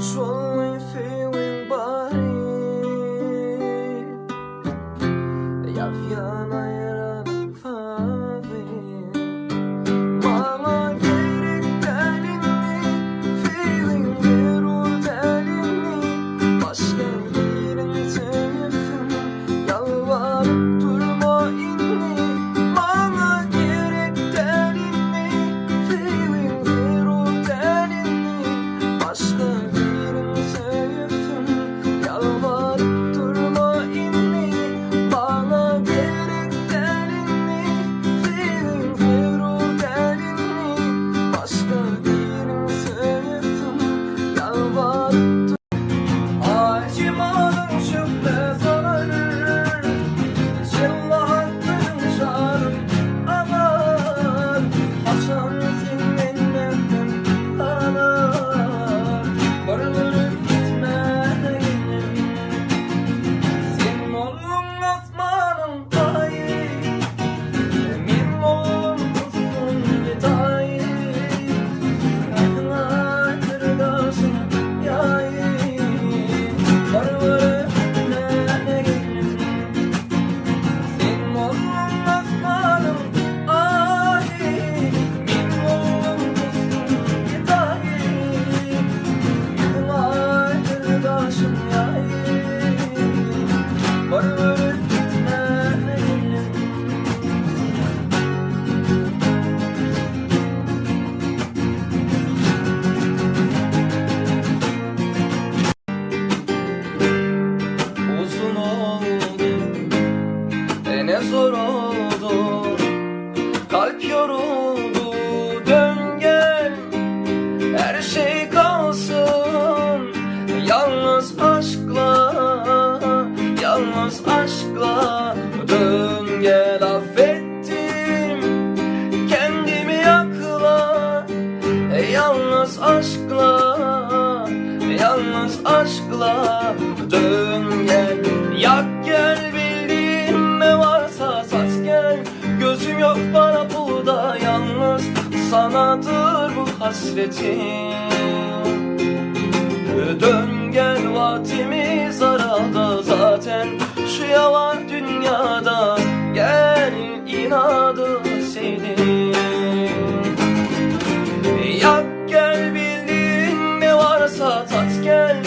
It's only feeling body. Jag gärna yaradan favin. Bana gerek derdinli, feeling terör derdinli. Başka birini sevsin, yalvarıp durma inni. Bana gerek derdinli, feeling terör derdinli. Başka birini sevsin, yalvarıp durma inni. Bana gerek derdinli, feeling terör derdinli. Başka birini sevsin, yalvarıp acımadım şüphe zararır. Cellahatların şarı anar. Açan zinmenlerden anar. Varılır gitmeyin. Senin oğlum asmanın payı. Emin oğlum kuzun yetayı. Aydınlar kırdaşına yayı. Varılır gitmeyin. Senin oğlum asmanın payı. Emin oğlum kuzun yetayı. Aydınlar kırdaşına yayı. Varılır gitmeyin. Uzun oldu, ne zor oldu. Kalp yoruldu, dön gel. Her şey kalsın, yalnız aşkla, yalnız aşkla. Dön gel, affettim kendimi yakla. Yalnız aşkla, yalnız aşkla. Dön gel, yak gel, bildiğin ne varsa sat gel. Gözüm yok bana burada, yalnız sanadır bu hasretim. Dön gel, vaktimiz arada zaten şu yalan dünyada. Gel, inadı sevdim. Yak gel, bildiğin ne varsa tat gel.